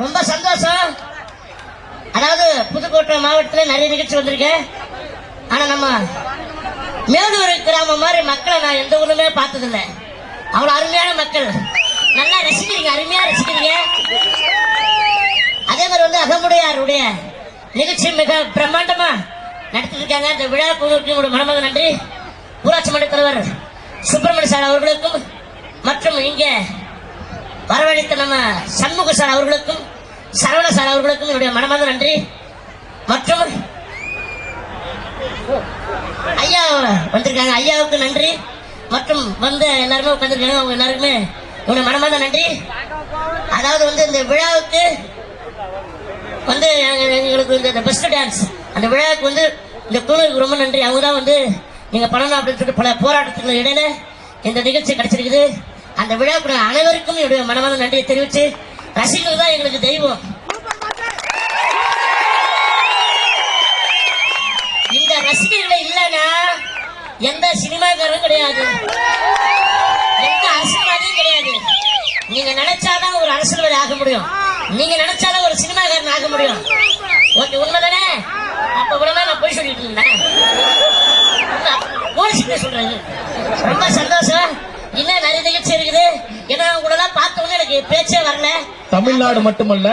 ரொம்ப சந்தோஷம். அதாவது புதுக்கோட்டை மாவட்டத்தில் நிறைய நிகழ்ச்சி வந்திருக்கேன். ஆனா நம்ம மேலூர் கிராமம் மாதிரி மக்களை நான் எந்த ஊருமே பார்த்ததில்லை. அவ்வளவு அருமையான மக்கள், நல்லா ரசிக்கிறீங்க, அருமையா ரசிக்கிறீங்க. அதே மாதிரி வந்து அகமுடையாருடைய நிகழ்ச்சி மிக பிரம்மாண்டமா நடத்திட்டு இருக்காங்க. இந்த விழா குழுவுக்கு மனமாக நன்றி. ஊராட்சி மன்ற தலைவர் சுப்பிரமணிய சார் அவர்களுக்கும் மற்றும் இங்கே வரவழைத்த நம்ம சண்முக சார் அவர்களுக்கும் சரவண சார் அவர்களுக்கும் என்னுடைய மனமாக நன்றி. மற்றும் ஐயா வந்திருக்காங்க, ஐயாவுக்கு நன்றி. மற்றும் வந்து எல்லாருமே உட்காந்துருக்காங்க, அவங்க எல்லாருக்குமே என்னுடைய மனமாக நன்றி. அதாவது வந்து இந்த விழாவுக்கு வந்து எங்களுக்கு இந்த பெஸ்ட் டான்ஸ் அந்த விழாவுக்கு வந்து இந்த குழுவுக்கு ரொம்ப நன்றி. அவங்க தான் வந்து நீங்க பண்ணணும் அப்படின்னு சொல்லிட்டு பல போராட்டத்துக்கு இடையில இந்த நிகழ்ச்சி கிடைச்சிருக்குது. அந்த விழாவுக்கு அனைவருக்கும் என்னுடைய மனமான நன்றியை தெரிவித்து, ரசிகர்கள் தான் எங்களுக்கு தெய்வம். இந்த ரசிகர்கள் இல்லைன்னா எந்த சினிமாக்காரரும் கிடையாது, எந்த அரசியல்வாதியும் கிடையாது. நீங்க நினைச்சாதான் ஒரு அரசியல்வாதி ஆக முடியும், நீங்க நினைச்சாதான் ஒரு சினிமாக்காரன் ஆக முடியும். ஓகே, உண்மைதானே? அப்ப இவ்வளவு நான் போய் சொல்லிட்டு இருந்தேன், சொல்றேன். ரொம்ப சந்தோஷம். இன்னும் நிறைய நிகழ்ச்சி இருக்குது. ஏன்னா உங்களெல்லாம் பார்த்தோன்னே எனக்கு பேச்சே வரல. தமிழ்நாடு மட்டுமல்ல,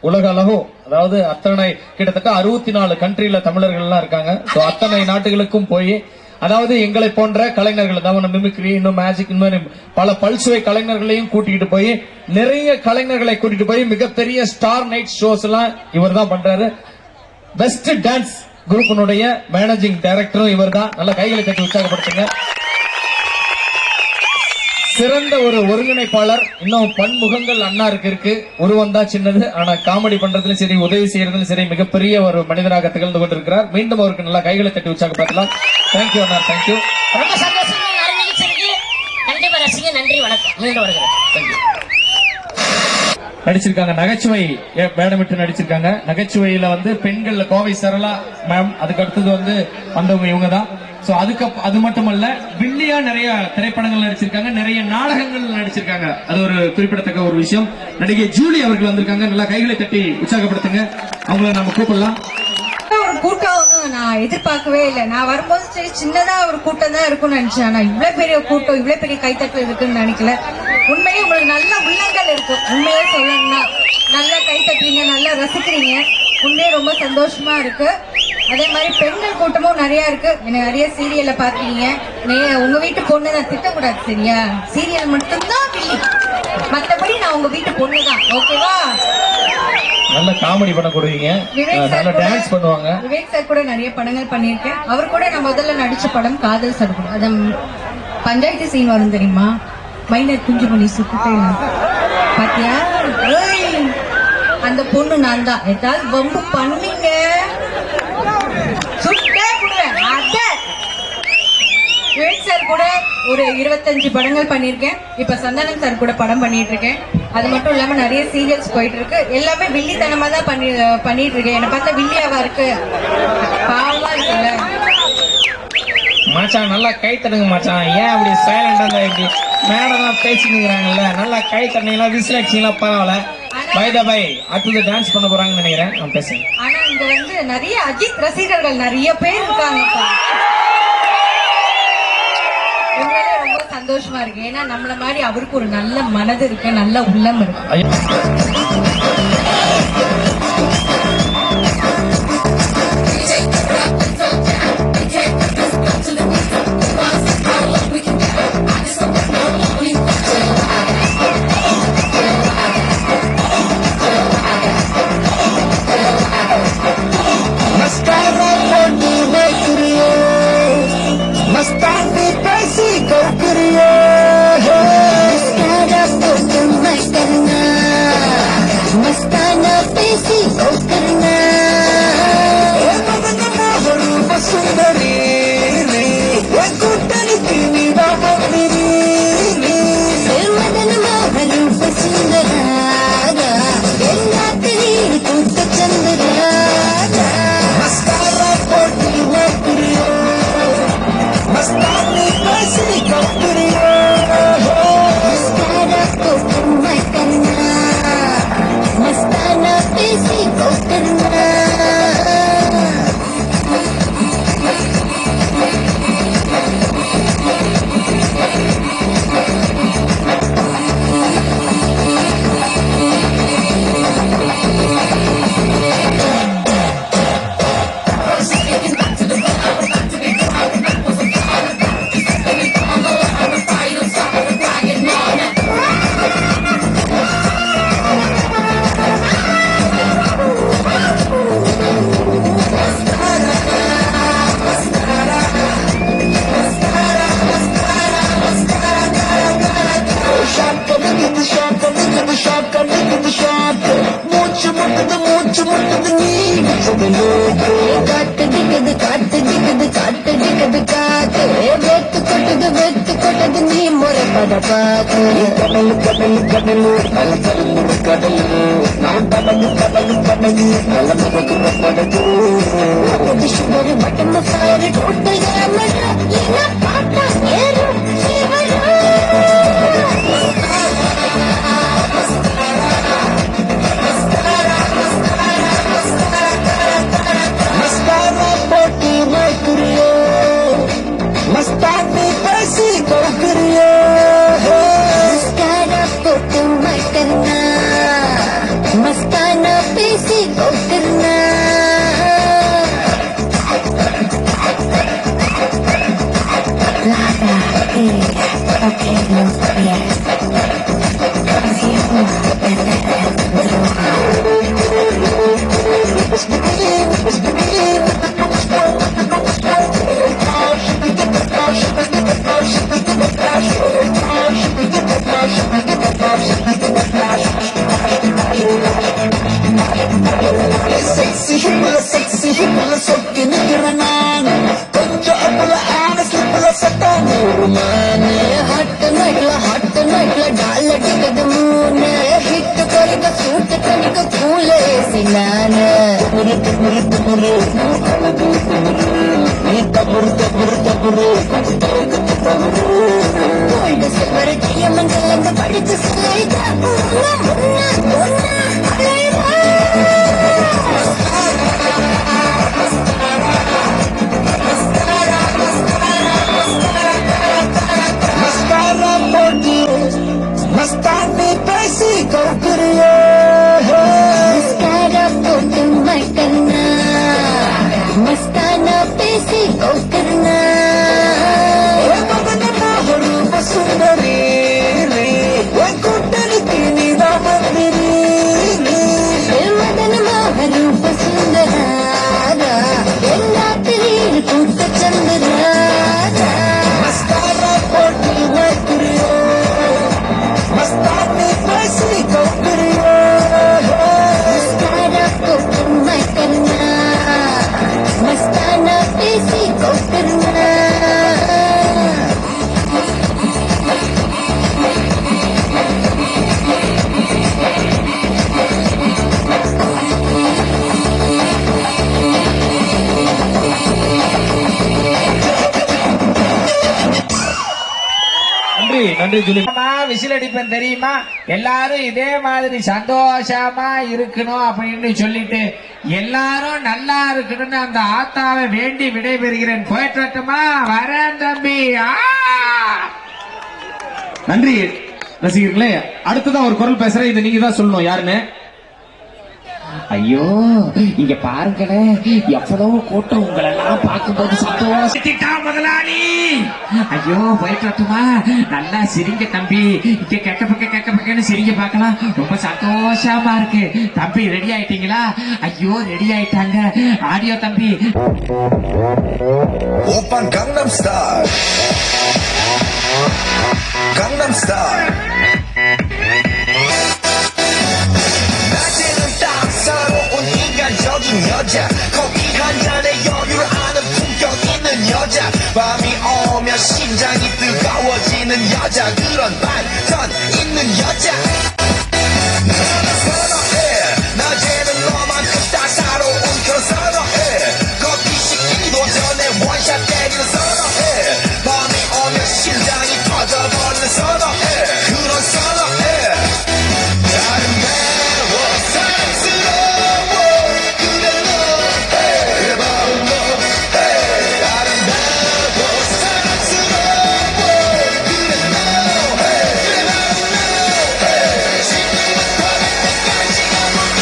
உலகளவு அதாவது அத்தனை கிட்டத்தட்ட 64 கண்ட்ரில தமிழர்கள் எல்லாம் இருக்காங்க. அத்தனை நாட்டுகளுக்கும் போய் அதாவது எங்களை போன்ற கலைஞர்கள், அதாவது மிமிக்ரி, இன்னும் மேஜிக், இன்னும் பல பல்சுவை கலைஞர்களையும் கூட்டிட்டு போய் நிறைய கலைஞர்களை கூட்டிட்டு போய் மிகப்பெரிய ஸ்டார் நைட் ஷோஸ் எல்லாம் இவர் தான் பண்றாரு. பெஸ்ட் டான்ஸ் குரூப்பினுடைய மேனேஜிங் டைரக்டரும் இவர் தான். நல்ல கைகளை தட்டி உற்சாகப்படுத்துங்க. சிறந்த ஒரு ஒருங்கிணைப்பாளர். இன்னும் பன்முகங்கள் அண்ணாருக்கு இருக்கு. உருவம் தான் சின்னது, ஆனா காமெடி பண்றதுல சரி, உதவி செய்யறதுல சரி, மிகப்பெரிய ஒரு மனிதனாக திகழ்ந்து கொண்டிருக்கிறார். மீண்டும் அவருக்கு நல்லா கைகளை தட்டி உற்சாகப்படுத்தலாம். தேங்க்யூ அண்ணா, தேங்க்யூ. ரொம்ப சந்தோஷம். கண்டிப்பா ரசிங்க. நன்றி, வணக்கம். மீண்டும் வருகிறேன். தேங்க்யூ. நடிச்சிருக்காங்க, நகைச்சுவை வேடமிட்டு நடிச்சிருக்காங்க. நகைச்சுவையில வந்து பெண்கள்ல கோவை சரளா மேம், அதுக்கு அடுத்தது வந்து வந்தவங்க இவங்க தான். அது மட்டுமல்ல, வில்லியா நிறைய திரைப்படங்கள் நடிச்சிருக்காங்க, நிறைய நாடகங்கள் நடிச்சிருக்காங்க. அது ஒரு குறிப்பிடத்தக்க ஒரு விஷயம். நடிகை ஜூலி அவர்கள் வந்திருக்காங்க. நல்லா கைகளை தட்டி உற்சாகப்படுத்துங்க. அவங்கள நம்ம கூப்பிடலாம். ஒரு கூட்டம் நான் எதிர்பார்க்கவே இல்லை. நான் வரும்போது சரி சின்னதா ஒரு கூட்டம் தான் இருக்கும்னு நினைச்சேன். ஆனா இவ்வளவு பெரிய கூட்டம், இவ்வளவு பெரிய கைத்தட்டல் இருக்குன்னு நினைக்கல. உண்மையே உங்களுக்கு நல்ல உள்ளங்கள் இருக்கு. உண்மையே சொல்லணும்னா நல்லா கைத்தட்டுறீங்க, நல்லா ரசிக்கிறீங்க. உண்மையே ரொம்ப சந்தோஷமா இருக்கு. அதே மாதிரி பெண்கள் கூட்டமும் நிறைய இருக்கு. எனக்கு நிறைய சீரியல்ல பாத்தீங்க. உங்க வீட்டு பொண்ணு நான் திட்டக்கூடாது, சரியா? சீரியல் மட்டும்தான் வில்லி, மத்தபடி நான் உங்க வீட்டு பொண்ணுதான். ஓகேவா? நல்ல காமெடி பண்ணக்கூடியவங்க, நல்ல டான்ஸ் பண்ணுவாங்க. விவேக் சார் கூட நிறைய படங்கள் பண்ணிருக்கேன். அவர் கூட நான் முதல்ல நடிச்ச படம் காதல் சடுகுடு. அது பஞ்சாயத்து சீன் வரும் தெரியுமா? மைனர் குஞ்சு பண்ணி சுட்டுட்டே பாத்தியா? அந்த பொண்ணு நான் தான். ஏதாவது வம்பு பண்ணீங்க சுட்டே போடுவேன். விவேக் சார் கூட ஒரு 25 படங்கள் பண்ணிருக்கேன். இப்ப சந்தானம் சார் கூட படம் பண்ணிட்டு இருக்கேன். அது மட்டும் இல்லாம நிறைய சீரியல்ஸ் போயிட்டு இருக்கு. எல்லாமே வில்லித்தனமா தான் பண்ணிட்டு இருக்கேன். என்ன பார்த்தா வில்லியாவா இருக்கு? பாவமா இருக்குல்ல மச்சான். நல்லா கை தடுங்க மச்சான். ஏன் அப்படி சைலண்டா இருந்தா எப்படி? மேடம் தான் பேசிக்கிறாங்கல்ல, நல்லா கை தட்டினீங்களா, விசில் அடிச்சீங்களா, பரவாயில்ல. பை த பை அடுத்தது டான்ஸ் பண்ண போறாங்கன்னு நினைக்கிறேன். நான் பேசுறேன். ஆனா இங்க வந்து நிறைய அஜித் ரசிகர்கள் நிறைய பேர் இருக்காங்கப்பா. உண்மையிலே ரொம்ப சந்தோஷமா இருக்கு. ஏன்னா நம்மள மாதிரி அவருக்கு ஒரு நல்ல மனது இருக்கு, நல்ல உள்ளம் இருக்கு. ஐயா. நன்றி சொல்லி விசில் அடிப்பேன் தெரியுமா? எல்லாரும் இதே மாதிரி சந்தோஷமா இருக்கணும் அப்படின்னு சொல்லிட்டு எல்லாரும் நல்லா இருக்கணும்னு அந்த ஆத்தாவை வேண்டி விடைபெறுகிறேன். போயிட்டு வரட்டுமா? வரேன் தம்பி. நன்றி ரசிகர்களே. அடுத்ததான் ஒரு குரல் பேசுறேன், இது நீங்க தான் சொல்லணும் யாருன்னு. ஐயோ இங்க பாருங்களே, எவ்வளவு கூட்டம் உங்களை எல்லாம் பார்க்கும்போது சந்தோஷம் முதலாளி. ஐயோ போயிட்டு வரட்டுமா? நல்லா சிரிங்க தம்பி. இங்க கெக்க பக்கன்னு சிரிங்க பார்க்கலாம். ரொம்ப சந்தோஷமா இருக்கு. தம்பி ரெடி ஆயிட்டீங்களா? ஐயோ ரெடி ஆயிட்டாங்க. ஆடியோ தம்பி. 오빤 강남스타일 강남스타일 낮에는 따사로운 인간적인 여자 커피 한 잔에 여유를 아는 품격 있는 여자 밤이 오면 심장이 뜨거워지는 여자 그런 반전 있는 여자 나는 선호해 낮에는 너만큼 따사로운 그런 선호해 커피 식기도 전에 원샷 때리는 선호해 밤이 오면 심장이 터져버리는 선호해 그런 선호해 아름다워 사랑스러워 그래 너 그래 바로 너 아름다워 사랑스러워 그래 너 그래 바로 너 지금부터 내까지 가볼게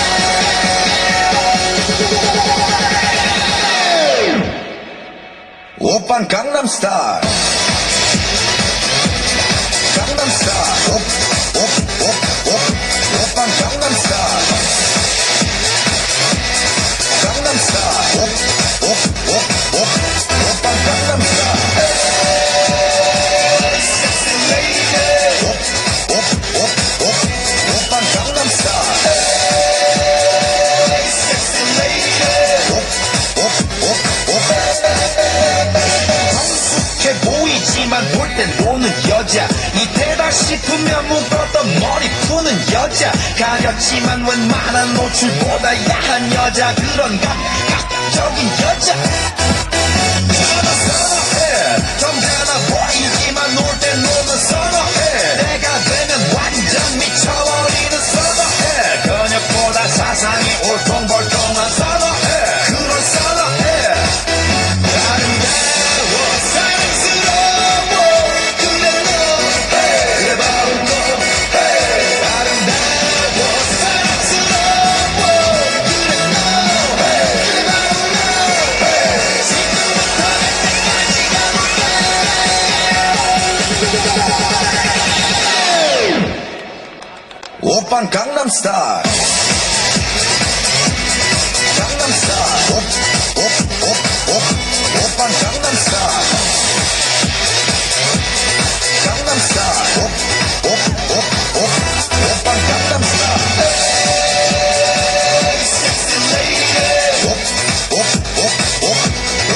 오빤 강남스타일 강남스타일 오빤 강남스타일 강남스타일 오빤 강남스타일 섹시 레이디 오빤 강남스타일 섹시 레이디 성숙해 보이지만 볼 땐 노는 여자 이때다 싶으면 묶었던 머리 푸는 여자 가렸지만 웬만한 노출보다 야한 여자 그런 감각적인 여자 저는 선호해 점잖아 보이지만 놀 땐 노는 선호해 내가 되면 완전 미쳐버리는 선호해 근육보다 사상이 울퉁불퉁한 선호해 그런 선호해 아름다워 사랑스러워 그래 너 그래 바로 너 아름다워 사랑스러워 그래 너 그래 바로 너 지금부터 내까지 가볼게 오빤 강남스타일 강남스타일 오빤 강남스타일 강남스타일 오빤 강남스타일 섹시 레이디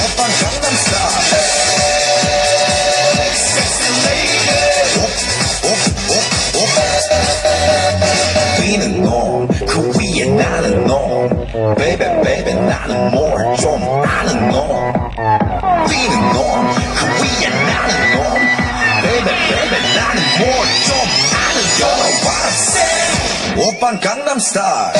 오빤 강남스타일 섹시 레이디 위는 놈그 위에 나는 놈 Baby baby 나는 뭘 좀 아는 놈 위는 놈그 위에 나는 놈 Baby baby 나는 뭘 좀 아는 놈 What I'm saying 오빤 강남스타일